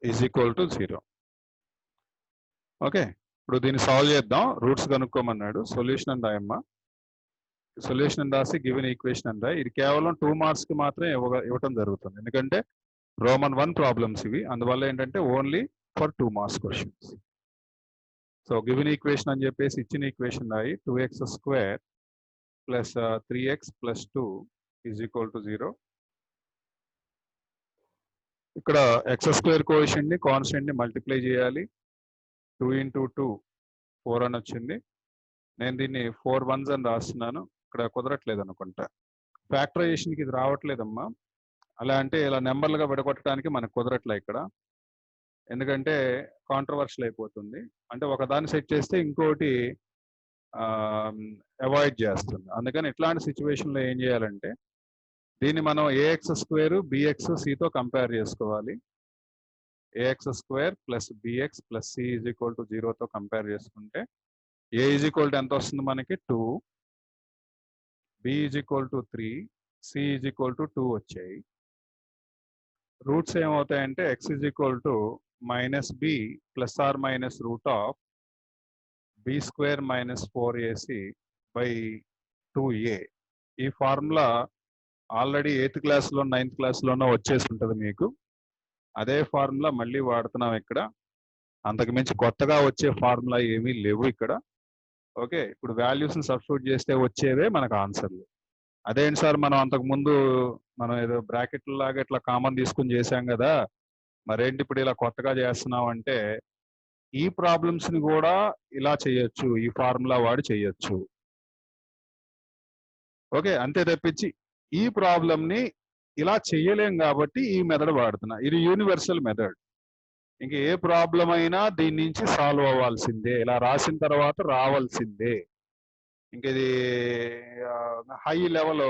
is equal to 0. Okay, ఇప్పుడు దీన్ని solve చేద్దాం. Roots కనుక్కోమన్నాడు. Solution అని రాయమ్మా. Solution అని రాసి గివెన్ ఈక్వేషన్ అని రాయి. ఇది కేవలం 2 మార్క్స్ కి మాత్రమే ఇవ్వటం జరుగుతుంది, ఎందుకంటే రోమన్ 1 ప్రాబ్లమ్స్ ఇవి. అందువల్ల ఏంటంటే only for 2 marks questions. So given equation అని చెప్పేసి ఇచ్చిన ఈక్వేషన్ రాయి. 2x square plus 3x plus 2 is equal to 0. ఇక్కడ ఎక్స్ స్క్వేర్ కోఎఫిషియంట్ ని కాన్స్టెంట్ ని మల్టిప్లై చేయాలి. 2 into 2 4 అని వచ్చింది. నేను దీన్ని 4 1s అని రాస్తున్నాను. ఇక్కడ కుదరట్లేదు అనుకుంటా. ఫ్యాక్టరైజేషన్కి ఇది రావట్లేదమ్మా. అలా అంటే ఇలా నెంబర్లుగా విడగొట్టడానికి మనకు కుదరట్లే ఇక్కడ, ఎందుకంటే కాంట్రవర్షియల్ అయిపోతుంది. అంటే ఒకదాన్ని సెట్ చేస్తే ఇంకోటి అవాయిడ్ చేస్తుంది. అందుకని ఇట్లాంటి సిచ్యువేషన్లో ఏం చేయాలంటే దీన్ని మనం ఏఎక్స్ స్క్వేర్ బిఎక్స్ సితో కంపేర్ చేసుకోవాలి. A x square plus b x plus c is equal to 0తో కంపేర్ చేసుకుంటే ఏ ఈజ్ ఈక్వల్ టు ఎంత వస్తుంది మనకి 2, b is equal to 3, c is equal to 2 వచ్చాయి. రూట్స్ ఏమవుతాయంటే x is equal to minus b plus or minus root of B square minus 4ac by 2a. ఈ formula already 8th క్లాస్లో 9th క్లాస్లోనో వచ్చేసి ఉంటుంది మీకు. అదే ఫార్ములా మళ్ళీ వాడుతున్నాం ఇక్కడ, అంతకుమించి కొత్తగా వచ్చే ఫార్ములా ఏమీ లేవు ఇక్కడ. ఓకే, ఇప్పుడు వాల్యూస్ని సబ్స్టిట్యూట్ చేస్తే వచ్చేవే మనకు ఆన్సర్లు. అదేంటి సార్ మనం అంతకుముందు మనం ఏదో బ్రాకెట్ లాగా ఇట్లా కామన్ తీసుకుని చేసాం కదా, మరేంటి ఇప్పుడు ఇలా కొత్తగా చేస్తున్నాం అంటే ఈ ప్రాబ్లమ్స్ని కూడా ఇలా చేయొచ్చు, ఈ ఫార్ములా వాడి చేయొచ్చు. ఓకే, అంతే తప్పించి ఈ ప్రాబ్లమ్ని ఇలా చెయ్యలేం కాబట్టి ఈ మెథడ్ వాడుతున్నా. ఇది యూనివర్సల్ మెథడ్. ఇంక ఏ ప్రాబ్లం అయినా దీని నుంచి సాల్వ్ అవ్వాల్సిందే, ఇలా రాసిన తర్వాత రావాల్సిందే. ఇంక ఇది హై లెవెల్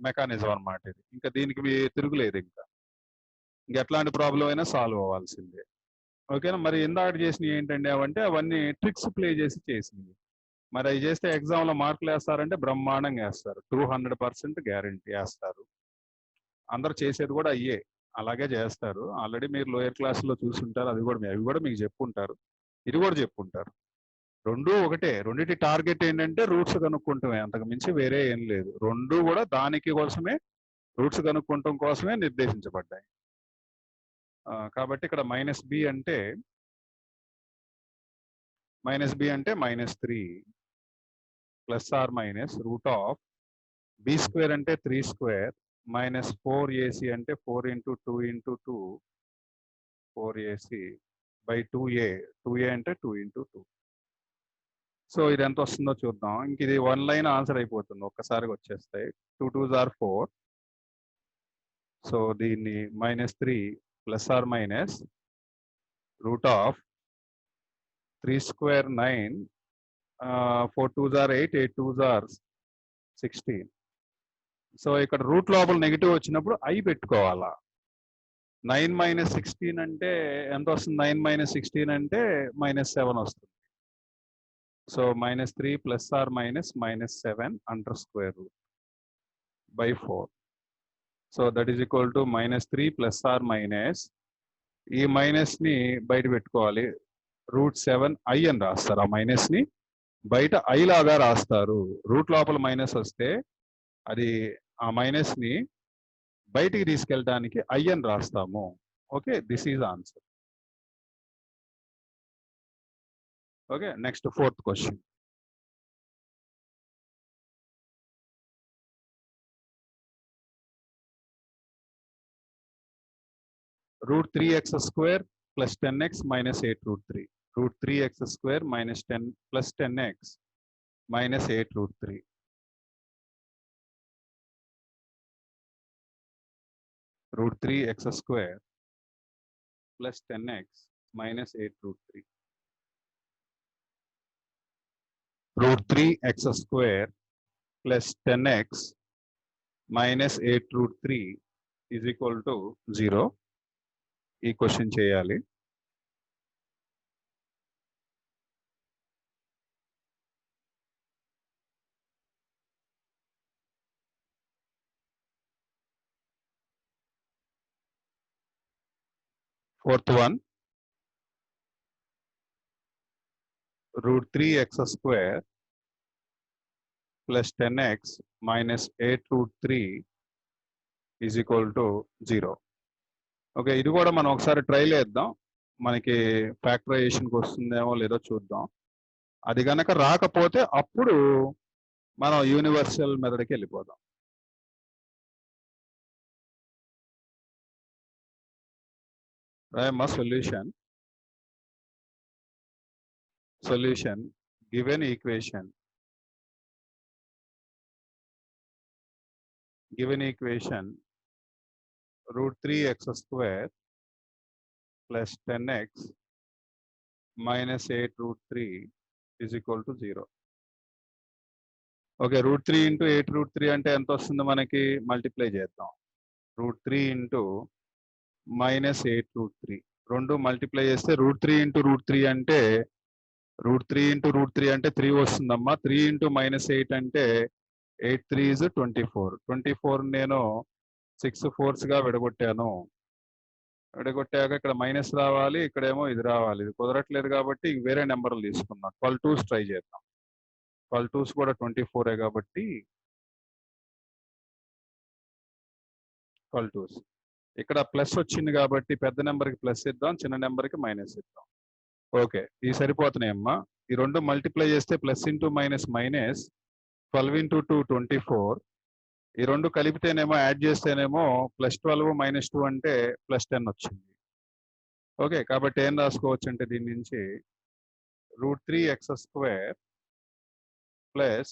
మెకానిజం అన్నమాట ఇది. ఇంకా దీనికి తిరుగులేదు. ఇంకా ఎట్లాంటి ప్రాబ్లం అయినా సాల్వ్ అవ్వాల్సిందే. ఓకేనా. మరి ఇందాక చేసినవి ఏంటండి అవంటే అవన్నీ ట్రిక్స్ ప్లే చేసి చేసినవి. మరి అవి చేస్తే ఎగ్జామ్లో మార్కులు వేస్తారంటే బ్రహ్మాండంగా వేస్తారు, 200% గ్యారంటీ వేస్తారు. అందరు చేసేది కూడా అయ్యే, అలాగే చేస్తారు. ఆల్రెడీ మీరు లోయర్ క్లాస్లో చూసుంటారు, అవి కూడా మీకు చెప్పుంటారు, ఇది కూడా చెప్పుంటారు. రెండు ఒకటే, రెండింటి టార్గెట్ ఏంటంటే రూట్స్ కనుక్కుంటమే, అంతకు మించి వేరే ఏం లేదు. రెండు కూడా దానికి కోసమే, రూట్స్ కనుక్కుంటం కోసమే నిర్దేశించబడ్డాయి. కాబట్టి ఇక్కడ మైనస్ బి అంటే -3 plus or minus root of B square అంటే 3 స్క్వేర్ మైనస్ 4ac అంటే 4 × 2 × 2 4ac బై 2a అంటే 2 × 2. సో ఇది ఎంత వస్తుందో చూద్దాం. ఇంక ఇది 1 లైన్ ఆన్సర్ అయిపోతుంది, ఒక్కసారిగా వచ్చేస్తాయి. 2 2s are 4. సో దీన్ని -3 plus or minus root of 3 square 9, 4 2s are 8, 8 2s are 16. So ఇక్కడ రూట్ లోపల నెగిటివ్ వచ్చినప్పుడు ఐ పెట్టుకోవాలా. 9 - 16 అంటే ఎంత వస్తుంది? 9 - 16 అంటే -7 వస్తుంది. So -3 plus or minus -7 under square root by 4. So that is equal to -3 plus or minus, ఈ మైనస్ని బయట పెట్టుకోవాలి, √7 i అని రాస్తారు. ఆ మైనస్ని బయట ఐ లాగా రాస్తారు. రూట్ లోపల మైనస్ వస్తే అది ఆ మైనస్ని బయటికి తీసుకెళ్ళడానికి ఐ అని రాస్తాము. Okay, this is answer. Okay, next 4th question. √3x² plus 10x minus 8√3. √3x² minus 10 plus 10x minus 8√3. √3x² plus 10x minus 8√3. √3x² plus 10x minus 8√3 is equal to 0. ఈ question చేయాలి. Fourth one, √3x² plus 10x minus 8√3 is equal to 0. Okay, ఇది కూడా మనం ఒకసారి try చేద్దాం, మనకి ఫ్యాక్టరైజేషన్కి వస్తుందేమో లేదో చూద్దాం. అది కనుక రాకపోతే అప్పుడు మనం యూనివర్సల్ మెథడ్కి వెళ్ళిపోదాం. రాయమ్మా solution. given equation √3x² plus 10x minus 8√3 is equal to 0. Okay, √3 into 8√3 అంటే ఎంత వస్తుంది మనకి? మల్టిప్లై చేద్దాం. √3 into minus 8√3 రెండు మల్టిప్లై చేస్తే √3 into √3 అంటే √3 into √3 అంటే 3 వస్తుందమ్మా. 3 into -8 అంటే 8 3 is 24. 24 నేను 6 4s గా విడగొట్టాను. విడగొట్టాక ఇక్కడ మైనస్ రావాలి, ఇక్కడేమో ఇది రావాలి. ఇది కుదరట్లేదు కాబట్టి వేరే నెంబర్లు తీసుకుందాం. 12 2s ట్రై చేద్దాం. 12 2s కూడా 24 కాబట్టి 12 2s. ఇక్కడ ప్లస్ వచ్చింది కాబట్టి పెద్ద నెంబర్కి ప్లస్ ఇద్దాం, చిన్న నెంబర్కి మైనస్ ఇద్దాం. ఓకే, ఇవి సరిపోతున్నాయమ్మా. ఈ రెండు మల్టిప్లై చేస్తే plus into minus minus 12 into 2 24. ఈ రెండు కలిపితేనేమో యాడ్ చేస్తేనేమో +12 - 2 అంటే +10 వచ్చింది. ఓకే, కాబట్టి ఏం రాసుకోవచ్చు అంటే దీని నుంచి √3x² plus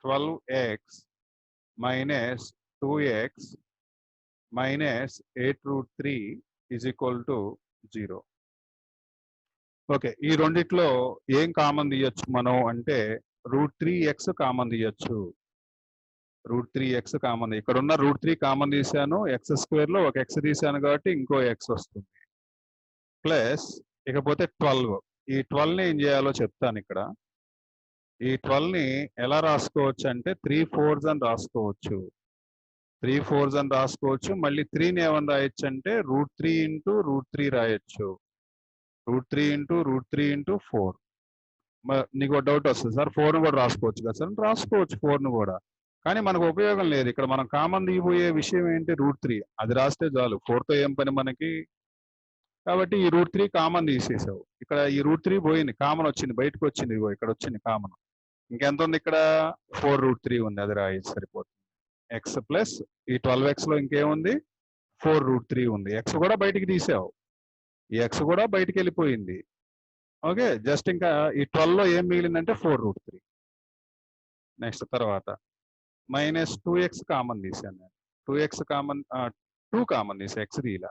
12x minus 2x minus 8√3 is equal to 0. Okay, ఈ రెండిట్లో ఏం కామన్ తీయొచ్చు మనం అంటే √3x కామన్ తీయొచ్చు. √3x కామన్, ఇక్కడ ఉన్న √3 కామన్ తీసాను, x² లో ఒక x తీసాను కాబట్టి ఇంకో x వస్తుంది. ప్లస్ ఇకపోతే 12. ఈ 12ని ఏం చేయాలో చెప్తాను ఇక్కడ. ఈ 12ని ఎలా రాసుకోవచ్చు అంటే 3 4s అని రాసుకోవచ్చు. 3 4s అని రాసుకోవచ్చు. మళ్ళీ 3ని ఏమని రాయొచ్చు అంటే √3 into √3 రాయొచ్చు. √3 into √3 into 4. నీకు డౌట్ వస్తుంది, సార్ 4ను కూడా రాసుకోవచ్చు కదా సార్? రాసుకోవచ్చు 4ను కూడా, కానీ మనకు ఉపయోగం లేదు. ఇక్కడ మనం కామన్ దిగిపోయే విషయం ఏంటి? √3. అది రాస్తే చాలు, 4తో ఏం పని మనకి? కాబట్టి ఈ √3 కామన్ తీసేసావు. ఇక్కడ ఈ √3 పోయింది, కామన్ వచ్చింది, బయటకు వచ్చింది. ఇగో ఇక్కడ వచ్చింది కామన్. ఇంకెంత ఉంది ఇక్కడ? 4√3 ఉంది, అది రాయి సరిపోతుంది. ఎక్స్ ప్లస్ ఈ 12x లో ఇంకేముంది? 4√3 ఉంది. ఎక్స్ కూడా బయటికి తీసావు, ఈ ఎక్స్ కూడా బయటికి వెళ్ళిపోయింది. ఓకే, జస్ట్ ఇంకా ఈ 12 లో ఏం మిగిలిందంటే 4√3. నెక్స్ట్ తర్వాత -2x కామన్ తీసాను నేను. 2x కామన్ 2 కామన్ తీసా, ఎక్స్ తీలా.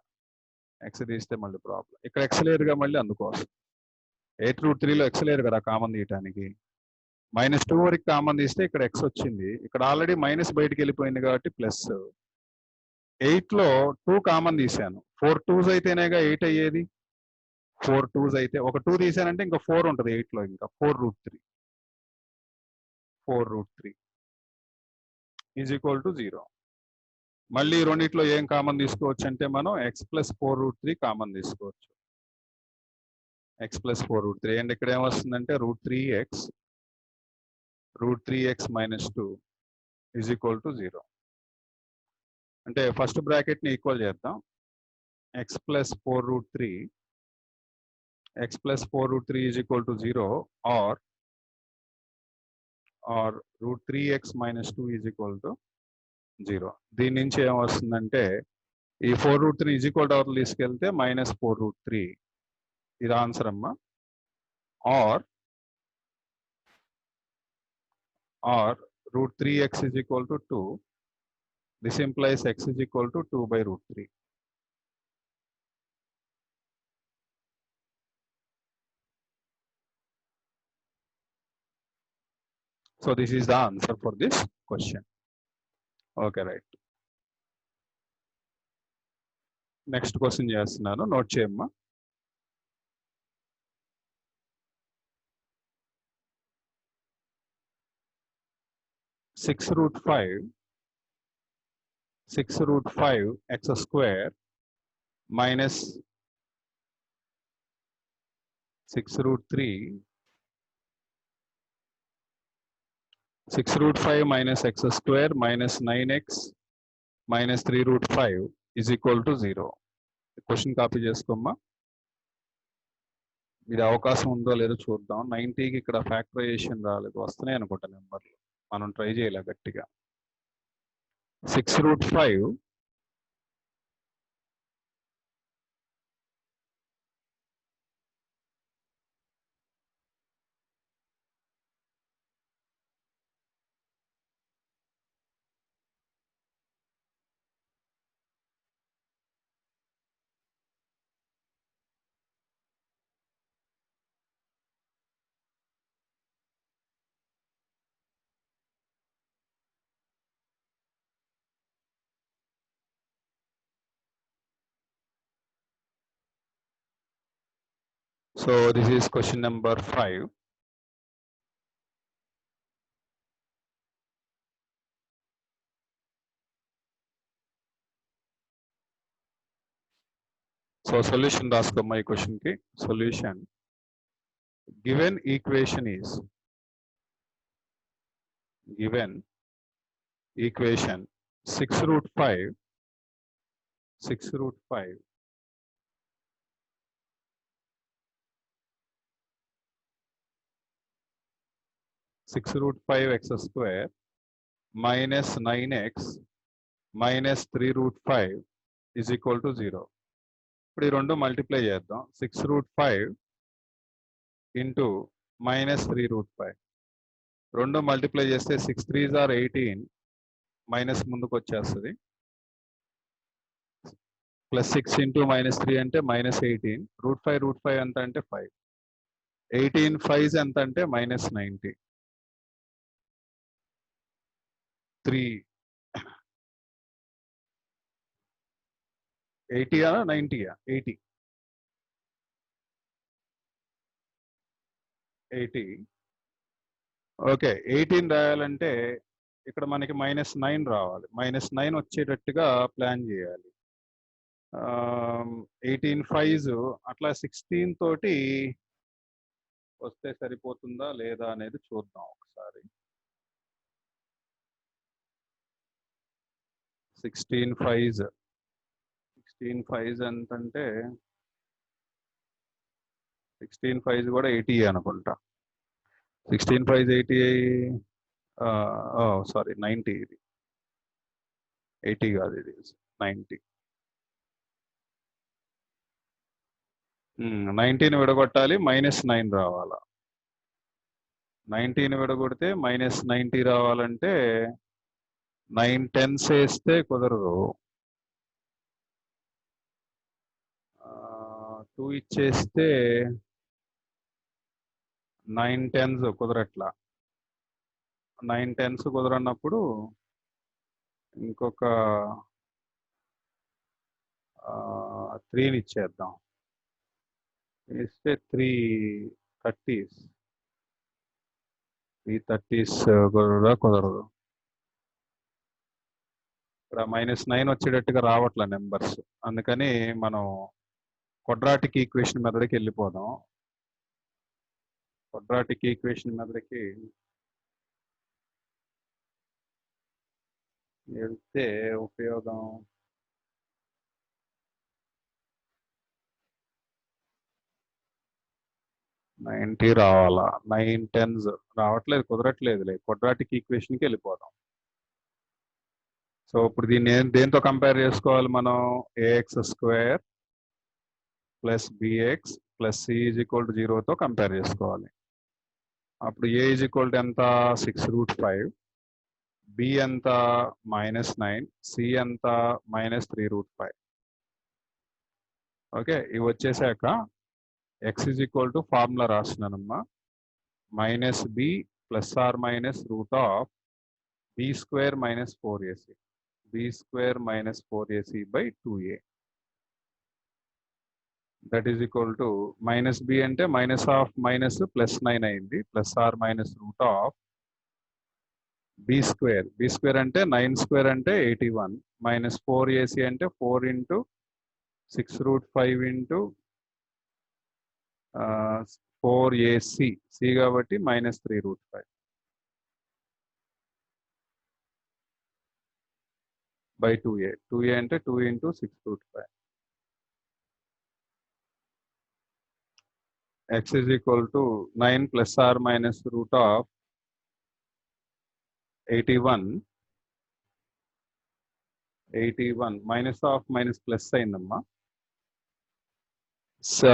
ఎక్స్ తీస్తే మళ్ళీ ప్రాబ్లం. ఇక్కడ ఎక్స్ లేదుగా, మళ్ళీ అందుకోసం 8√3లో ఎక్స్ లేదు కదా కామన్ తీయటానికి. -2 వరకు కామన్ తీస్తే ఇక్కడ ఎక్స్ వచ్చింది. ఇక్కడ ఆల్రెడీ మైనస్ బయటికి వెళ్ళిపోయింది కాబట్టి ప్లస్. 8లో 2 కామన్ తీసాను. 4 2s అయితేనేగా 8 అయ్యేది. 4 2s అయితే ఒక 2 తీసానంటే ఇంకా 4 ఉంటుంది 8లో. ఇంకా 4√3 ఈజ్ ఈక్వల్ టు 0. మళ్ళీ రెండిట్లో ఏం కామన్ తీసుకోవచ్చు అంటే మనం x + 4√3 కామన్ తీసుకోవచ్చు. x + 4√3 అండ్ ఇక్కడ ఏమొస్తుందంటే √3x - 2 ఈజ్ ఈక్వల్ టు 0. అంటే ఫస్ట్ బ్రాకెట్ని ఈక్వల్ చేద్దాం. x + 4√3 is equal to 0 or √3x - 2 is equal to 0. దీని నుంచి ఏమొస్తుందంటే ఈ 4√3 ఈజ్ ఈక్వల్ టు అవతల తీసుకెళ్తే -4√3. ఇది ఆన్సర్ అమ్మా. Or √3x is equal to 2. This implies x is equal to 2/√3. So this is the answer for this question. Okay, right. Next question చేస్తున్నాను, note చేయమ్మా. (6√5) (6√5)(x² minus 6√3) 6√5 minus x² minus 9x minus 3√5 is equal to 0. Question copy చేసుకోమ్మా. ఇది అవకాశం ఉందో లేదో చూద్దాం. 90కి ఇక్కడ factorisation రాలేదు, వస్తున్నాయి అనుకుంటా నెంబర్లు, మనం ట్రై చేయలే గట్టిగా. 6√5 (6√5) So this is question number 5. So solution rasko my question ki solution. Given equation is given equation 6 root 5 6 root 5 6 root 5 x square minus 9x minus 3 root 5 is equal to 0. ఇప్పుడు ఈ రెండు మల్టిప్లై చేద్దాం 6 root 5 into minus 3 root 5 రెండు multiply చేస్తే 6 3s are 18 minus ముందుకు వచ్చేస్తుంది plus 6 into minus 3 అంటే minus 18 route 5 ఎంత అంటే 5 18 5 ఎంత అంటే మైనస్ 90 3 80 90 80 80 ఓకే 18 రాయాలంటే ఇక్కడ మనకి మైనస్ 9 రావాలి మైనస్ 9 వచ్చేటట్టుగా ప్లాన్ చేయాలి 18 5 అట్లా 16 తోటి వస్తే సరిపోతుందా లేదా అనేది చూద్దాం ఒకసారి 16 5 ఎంతంటే 16 5 కూడా 80 అనుకుంటా 16 5 80 సారీ 90 ఇది 80 కాదు ఇది 90 19 విడగొట్టాలి మైనస్ 9 రావాలా 19 విడగొడితే మైనస్ 90 రావాలంటే 9 10s వేస్తే కుదరదు 2 ఇచ్చేస్తే 9 10s కుదరట్లా 9 10s కుదరన్నప్పుడు ఇంకొక 3ని ఇచ్చేద్దాం ఇస్తే 3 30s కూడా కుదరదు ఇక్కడ మైనస్ 9 వచ్చేటట్టుగా రావట్లే నెంబర్స్ అందుకని మనం క్వాడ్రాటిక్ ఈక్వేషన్ మెథడ్కి వెళ్ళిపోదాం క్వాడ్రాటిక్ ఈక్వేషన్ మెథడ్కి వెళ్తే ఉపయోగం నైంటీ రావాలా 9 10s రావట్లేదు కుదరట్లేదులే క్వాడ్రాటిక్ ఈక్వేషన్కి వెళ్ళిపోదాం సో ఇప్పుడు దీన్ని దేంతో కంపేర్ చేసుకోవాలి మనం a x square plus b x plus c is equal to 0తో కంపేర్ చేసుకోవాలి అప్పుడు ఏ ఈజ్ ఈక్వల్ టు ఎంత 6 రూట్ 5 బి ఎంత మైనస్ 9 సి ఎంత మైనస్ 3 రూట్ 5 ఓకే ఇవి వచ్చేసాక x is equal to formula రాస్తున్నానమ్మా minus b plus or minus root of B square minus 4ac b square minus 4ac by 2a that is equal to minus b ante minus of minus plus 9 అయింది plus r minus root of b square ante 9 square ante 81 minus 4ac ante 4 into 6 root 5 into 4ac c కాబట్టి minus 3 root 5 by 2a అంటే 2 into 6 root 5 x is equal to 9 plus r minus root of 81 minus of minus plus అయిందమ్మా so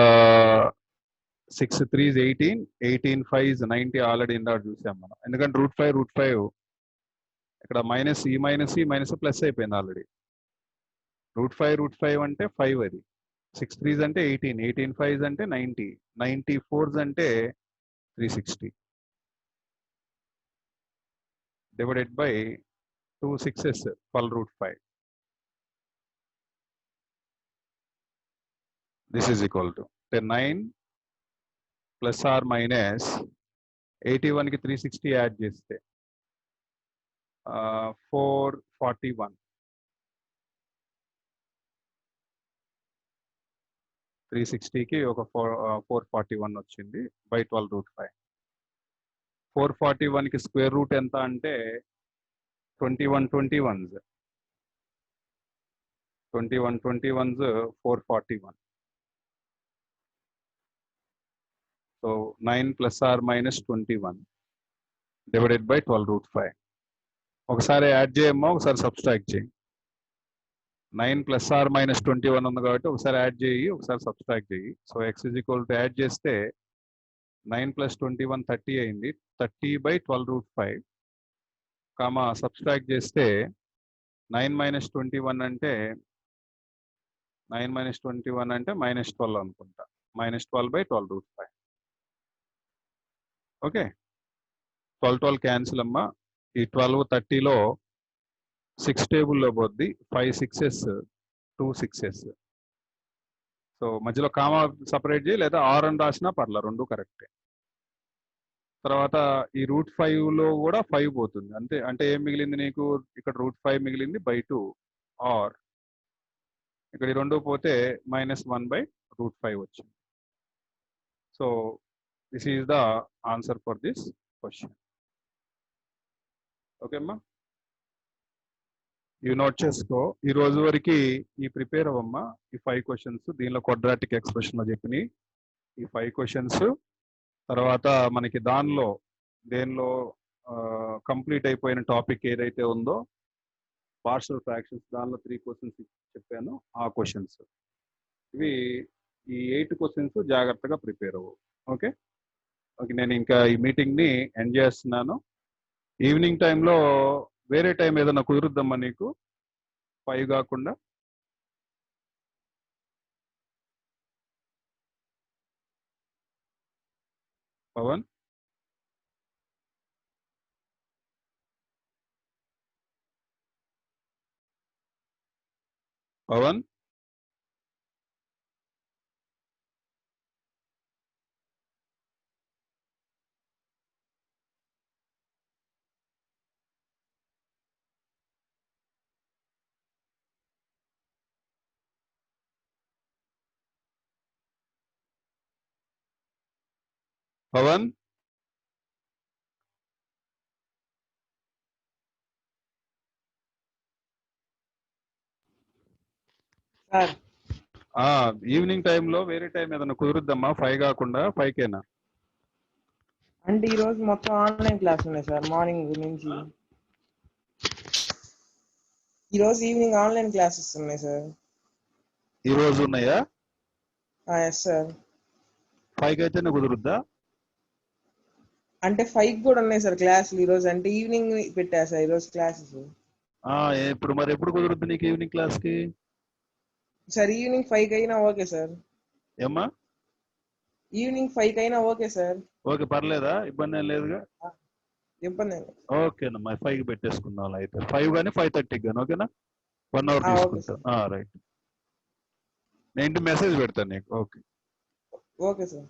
6 3 is 18 5 is 90 already ఇందాక చూసాం మనం ఎందుకంటే root 5 ఇక్కడ minus ఈ minus plus అయిపోయింది ఆల్రెడీ రూట్ 5 అంటే 5 అది 6 3s అంటే 18 5s అంటే 90 4s అంటే 360 divided by 2 6s 12 root 5 this is equal to 9 plus or minus 81కి 360 యాడ్ చేస్తే 441. 360కి ఒక 441 వచ్చింది బై 12√5. 441కి స్క్వేర్ రూట్ ఎంత అంటే 21 21s 441. So 9 plus or minus 21 divided by 12√5. ఒకసారి యాడ్ చేయమ్మా, ఒకసారి సబ్స్ట్రాక్ట్ చేయి. 9 ప్లస్ ఆర్ మైనస్ 21 ఉంది కాబట్టి ఒకసారి యాడ్ చేయి, ఒకసారి సబ్స్ట్రాక్ట్ చేయి. So X is equal to add చేస్తే 9 ప్లస్ 21 30 అయింది. 30 బై 12√5 కామా సబ్స్ట్రాక్ట్ చేస్తే 9 మైనస్ 21 అంటే మైనస్ 12 అనుకుంటా. Minus 12 by 12√5. ఓకే, 12 క్యాన్సిల్ అమ్మా. ఈ 12 30లో 6 టేబుల్లో పోద్ది. 5 6s 2 6s. సో మధ్యలో కామా సపరేట్ చేయి, లేదా ఆర్ అని రాసినా పర్లా, రెండు కరెక్టే. తర్వాత ఈ √5లో కూడా 5 పోతుంది అంతే. అంటే ఏం మిగిలింది నీకు? ఇక్కడ √5 మిగిలింది బై 2 ఆర్ ఇక్కడ ఈ రెండు పోతే -1 బై √5 వచ్చింది. So this is the answer for this question. Okay అమ్మా, ఇవి నోట్ చేసుకో. ఈ రోజు వరకు ఈ ప్రిపేర్ అవ్వమ్మా. ఈ 5 క్వశ్చన్స్ దీనిలో క్వాడ్రాటిక్ ఎక్స్ప్రెషన్ లో చెప్పినాయి ఈ 5 క్వశ్చన్స్. తర్వాత మనకి దేనిలో కంప్లీట్ అయిపోయిన టాపిక్ ఏదైతే ఉందో పార్షల్ ఫ్రాక్షన్స్, దానిలో 3 క్వశ్చన్స్ చెప్పాను. ఆ క్వశ్చన్స్ ఇవి. ఈ 8 క్వశ్చన్స్ జాగ్రత్తగా ప్రిపేర్ అవ్వు. ఓకే ఓకే, నేను ఇంకా ఈ మీటింగ్ ని ఎండ్ చేస్తున్నాను. ఈవినింగ్ టైంలో వేరే టైం ఏదైనా కుదురుద్దమ్మా నీకు 5 కాకుండా? పవన్, పవన్, పవన్, సార్ ఈవినింగ్ టైంలో వేరే టైం ఏదైనా కుదురుద్దమ్మా 5 కాకుండా? 5కేనా? అంటే ఈ రోజు మొత్తం ఆన్లైన్ క్లాస్ ఉన్నాయి సార్. మార్నింగ్ నుంచి ఈ రోజు ఈవినింగ్ ఆన్లైన్ క్లాసెస్ ఉన్నాయి సార్. ఈ రోజు ఉన్నాయా? Yes sir. 5కి అయితేనే కుదురుద్దా? అంటే 5 కూడా ఉన్నాయి సార్ క్లాసులు ఈ రోజు. అంటే ఈవినింగ్ పెట్టా సార్ ఈ రోజు క్లాసెస్. ఇప్పుడు మరి ఎప్పుడు కుదురుద్ది నీకు ఈవినింగ్ క్లాస్ కి? సార్ ఈవినింగ్ 5 అయినా ఓకే సార్. ఏమ్మా? ఈవినింగ్ 5 అయినా ఓకే సార్. ఓకే, పర్లేదా? ఇబ్బంది ఏం లేదుగా? ఇబ్బంది ఏం లేదు. ఓకేనమ్మా, 5కి పెట్టేసుకుందాం అయితే. 5 కానీ 5:30 కానీ ఓకేనా? 1 అవర్ ఓకే తీసుకుంటా. సార్. రైట్, నేను మెసేజ్ పెడతాను నీకు. Okay okay sir.